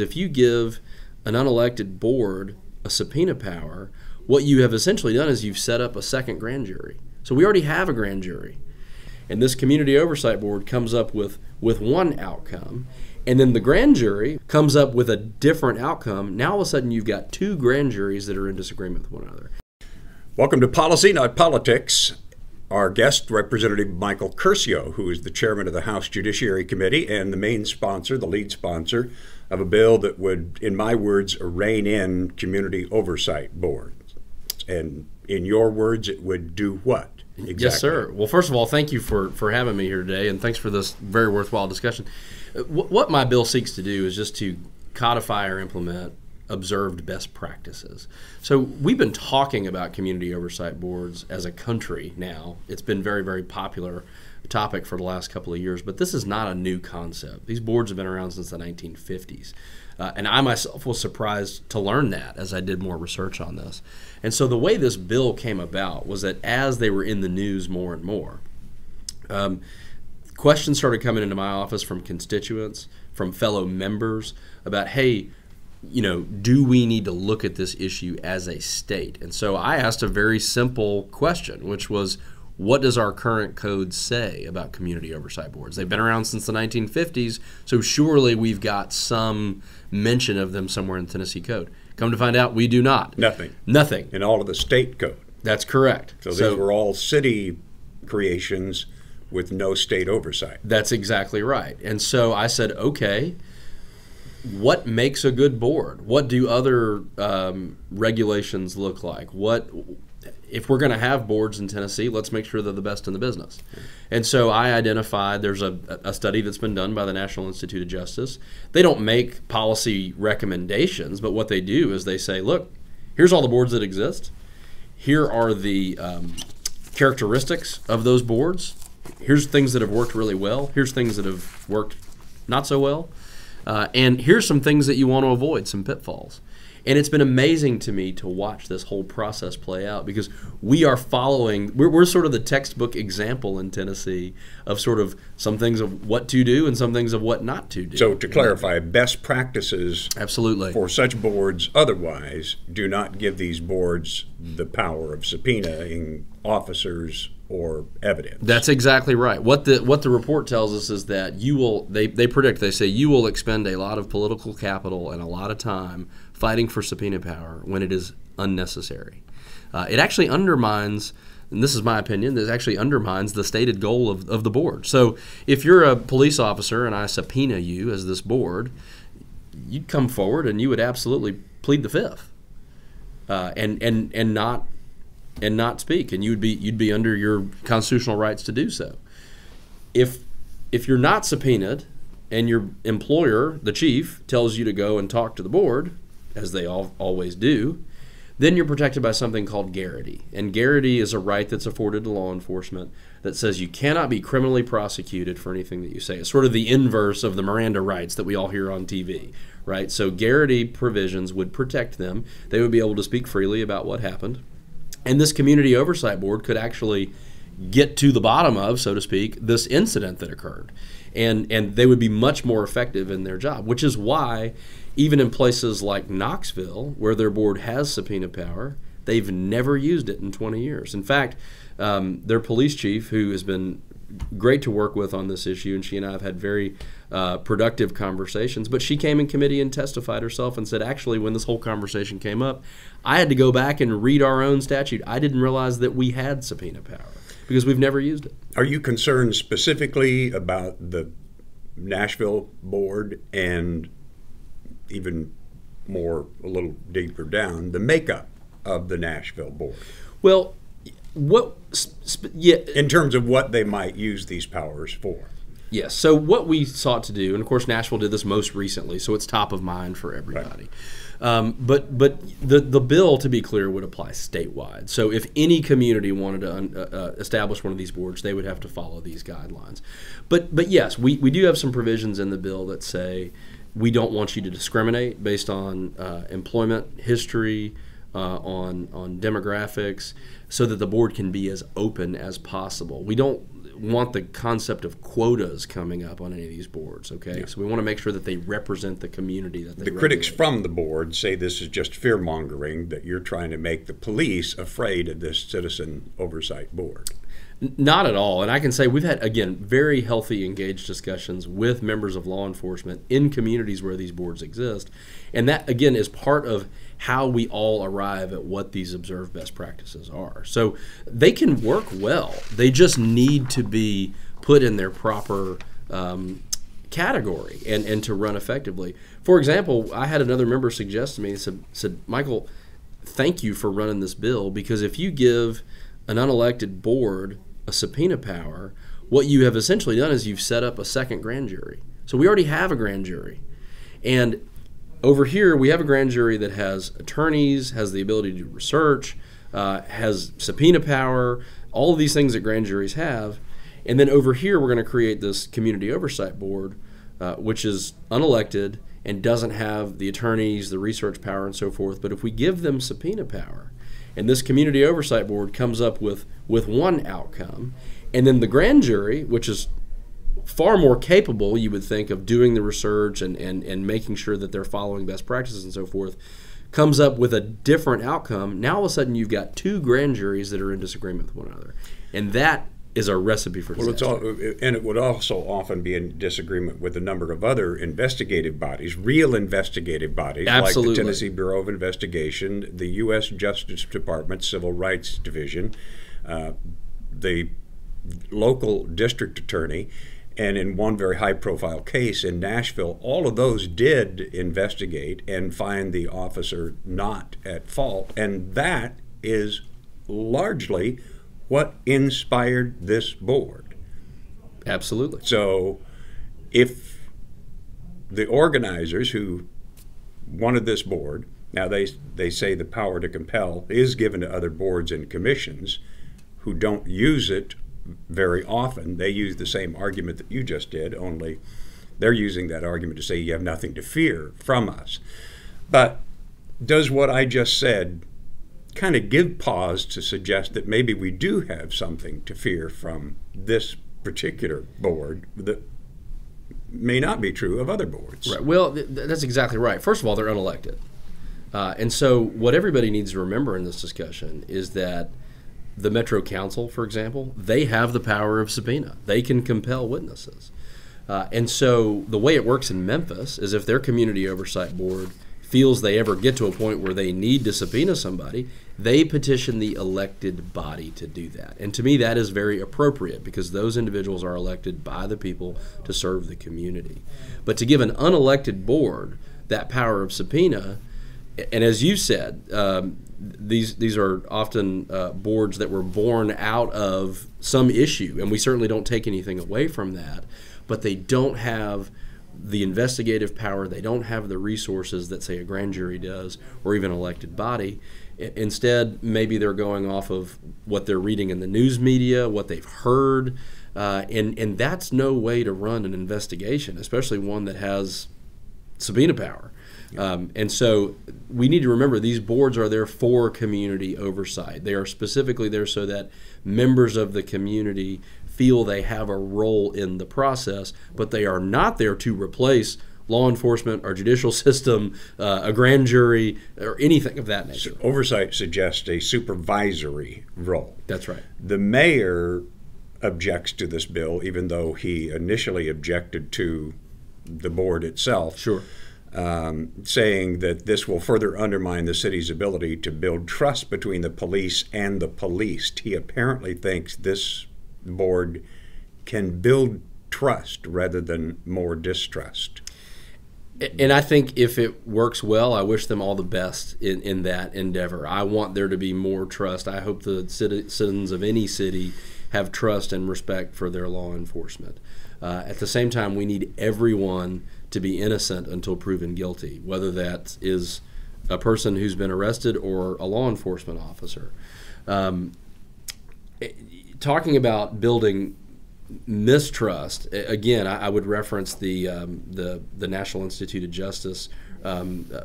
If you give an unelected board a subpoena power, what you have essentially done is you've set up a second grand jury. So we already have a grand jury. And this Community Oversight Board comes up with one outcome, and then the grand jury comes up with a different outcome. Now all of a sudden you've got two grand juries that are in disagreement with one another. Welcome to Policy, Not Politics. Our guest, Representative Michael Curcio, who is the chairman of the House Judiciary Committee and the main sponsor, the lead sponsor, of a bill that would, in my words, rein in community oversight boards. And in your words, it would do what? Exactly. Yes, sir. Well, first of all, thank you for having me here today, and thanks for this very worthwhile discussion. What my bill seeks to do is just to codify or implement observed best practices. So we've been talking about community oversight boards as a country now. It's been very, very popular topic for the last couple of years, but this is not a new concept. These boards have been around since the 1950s. And I myself was surprised to learn that as I did more research on this. And so the way this bill came about was that as they were in the news more and more, questions started coming into my office from constituents, from fellow members about, hey, you know, do we need to look at this issue as a state? And so I asked a very simple question, which was, what does our current code say about community oversight boards? They've been around since the 1950s, so surely we've got some mention of them somewhere in the Tennessee code. Come to find out, we do not. Nothing. Nothing. In all of the state code. That's correct. So these were all city creations with no state oversight. That's exactly right. And so I said, okay, what makes a good board? What do other regulations look like? If we're going to have boards in Tennessee, let's make sure they're the best in the business. And so I identified there's a study that's been done by the National Institute of Justice. They don't make policy recommendations, but what they do is they say, look, here's all the boards that exist. Here are the characteristics of those boards. Here's things that have worked really well. Here's things that have worked not so well. And here's some things that you want to avoid, some pitfalls. And it's been amazing to me to watch this whole process play out because we are following, we're sort of the textbook example in Tennessee of sort of some things of what to do and some things of what not to do. So to clarify, best practices absolutely for such boards otherwise do not give these boards the power of subpoenaing officers or evidence. That's exactly right. What the report tells us is that you will, they predict, they say you will expend a lot of political capital and a lot of time fighting for subpoena power when it is unnecessary. It actually undermines, and this is my opinion, this actually undermines the stated goal of the board. So if you're a police officer and I subpoena you as this board, you'd come forward and you would absolutely plead the fifth and not speak, and you'd be under your constitutional rights to do so. If you're not subpoenaed and your employer, the chief, tells you to go and talk to the board, as they always do, then you're protected by something called garrity. And garrity is a right that's afforded to law enforcement that says you cannot be criminally prosecuted for anything that you say. It's sort of the inverse of the Miranda rights that we all hear on TV, right? So garrity provisions would protect them. They would be able to speak freely about what happened. And this Community Oversight Board could actually get to the bottom of, so to speak, this incident that occurred. And they would be much more effective in their job, which is why even in places like Knoxville, where their board has subpoena power, they've never used it in 20 years. In fact, their police chief, who has been great to work with on this issue, and she and I have had very productive conversations, but she came in committee and testified herself and said, actually, when this whole conversation came up, I had to go back and read our own statute. I didn't realize that we had subpoena power because we've never used it. Are you concerned specifically about the Nashville board and even more, a little deeper down, the makeup of the Nashville board? Well, in terms of what they might use these powers for. Yes. So what we sought to do, and of course Nashville did this most recently, so it's top of mind for everybody. Right. But the bill, to be clear, would apply statewide. So if any community wanted to establish one of these boards, they would have to follow these guidelines. But yes, we do have some provisions in the bill that say we don't want you to discriminate based on employment history, on demographics, so that the board can be as open as possible. want the concept of quotas coming up on any of these boards, okay? Yeah. So we want to make sure that they represent the community that they The critics from the board say this is just fear-mongering, that you're trying to make the police afraid of this citizen oversight board. Not at all. And I can say we've had, again, very healthy, engaged discussions with members of law enforcement in communities where these boards exist. And that, again, is part of how we all arrive at what these observed best practices are. So they can work well. They just need to be put in their proper category and to run effectively. For example, I had another member suggest to me, said, Michael, thank you for running this bill, because if you give an unelected board a subpoena power, what you have essentially done is you've set up a second grand jury. So we already have a grand jury. And over here, we have a grand jury that has attorneys, has the ability to do research, has subpoena power, all of these things that grand juries have. And then over here, we're going to create this community oversight board, which is unelected and doesn't have the attorneys, the research power, and so forth. But if we give them subpoena power, and this community oversight board comes up with one outcome, and then the grand jury, which is far more capable, you would think, of doing the research and making sure that they're following best practices and so forth, comes up with a different outcome. Now all of a sudden you've got two grand juries that are in disagreement with one another. And that is a recipe for disaster. And it would also often be in disagreement with a number of other investigative bodies, real investigative bodies, Absolutely. Like the Tennessee Bureau of Investigation, the U.S. Justice Department Civil Rights Division, the local district attorney, and in one very high-profile case in Nashville, all of those did investigate and find the officer not at fault, and that is largely what inspired this board. Absolutely. So if the organizers who wanted this board, now they say the power to compel is given to other boards and commissions who don't use it very often. They use the same argument that you just did, only they're using that argument to say you have nothing to fear from us. But does what I just said kind of give pause to suggest that maybe we do have something to fear from this particular board that may not be true of other boards? Right. Well, that's exactly right. First of all, they're unelected. And so what everybody needs to remember in this discussion is that the Metro Council, for example, they have the power of subpoena. They can compel witnesses. And so the way it works in Memphis is if their community oversight board feels they ever get to a point where they need to subpoena somebody, they petition the elected body to do that. And to me, that is very appropriate because those individuals are elected by the people to serve the community. But to give an unelected board that power of subpoena, and as you said, these are often boards that were born out of some issue, and we certainly don't take anything away from that, but they don't have the investigative power, they don't have the resources that, say, a grand jury does or even an elected body. Instead, maybe they're going off of what they're reading in the news media, what they've heard, and that's no way to run an investigation, especially one that has subpoena power. And so we need to remember these boards are there for community oversight. They are specifically there so that members of the community feel they have a role in the process, but they are not there to replace law enforcement, our judicial system, a grand jury, or anything of that nature. So oversight suggests a supervisory role. That's right. The mayor objects to this bill, even though he initially objected to the board itself. Sure. Saying that this will further undermine the city's ability to build trust between the police and the policed. He apparently thinks this board can build trust rather than more distrust. And I think if it works well, I wish them all the best in that endeavor. I want there to be more trust. I hope the citizens of any city have trust and respect for their law enforcement. At the same time, we need everyone to be innocent until proven guilty, whether that is a person who's been arrested or a law enforcement officer. Talking about building mistrust, again, I would reference the National Institute of Justice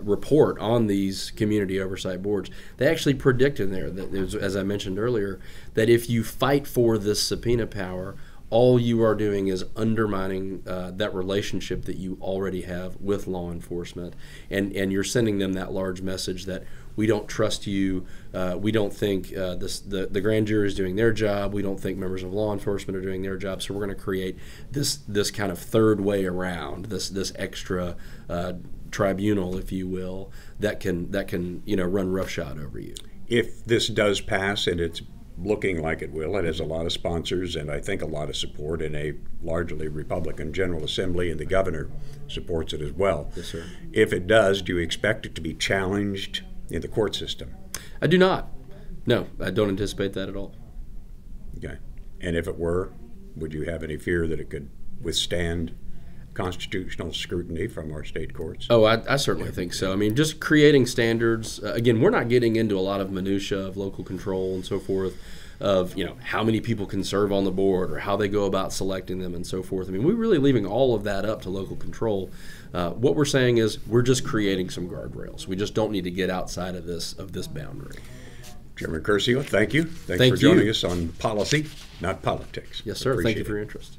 report on these community oversight boards. They actually predict in there that, as I mentioned earlier, that if you fight for this subpoena power, all you are doing is undermining that relationship that you already have with law enforcement, and you're sending them that large message that we don't trust you, we don't think the grand jury is doing their job, we don't think members of law enforcement are doing their job, so we're going to create this kind of third way around, this extra tribunal, if you will, that can run roughshod over you. If this does pass, and it's looking like it will, it has a lot of sponsors and I think a lot of support in a largely Republican General Assembly, and the governor supports it as well. Yes, sir. If it does, do you expect it to be challenged in the court system? I do not. No, I don't anticipate that at all. Okay. And if it were, would you have any fear that it could withstand constitutional scrutiny from our state courts? Oh, I certainly think so. I mean, just creating standards. Again, we're not getting into a lot of minutia of local control and so forth, of how many people can serve on the board or how they go about selecting them and so forth. I mean, we're really leaving all of that up to local control. What we're saying is we're just creating some guardrails. We just don't need to get outside of this boundary. Chairman Curcio, thank you. Thanks for joining us on Policy, Not Politics. Yes, sir. Appreciate Thank you it. for your interest.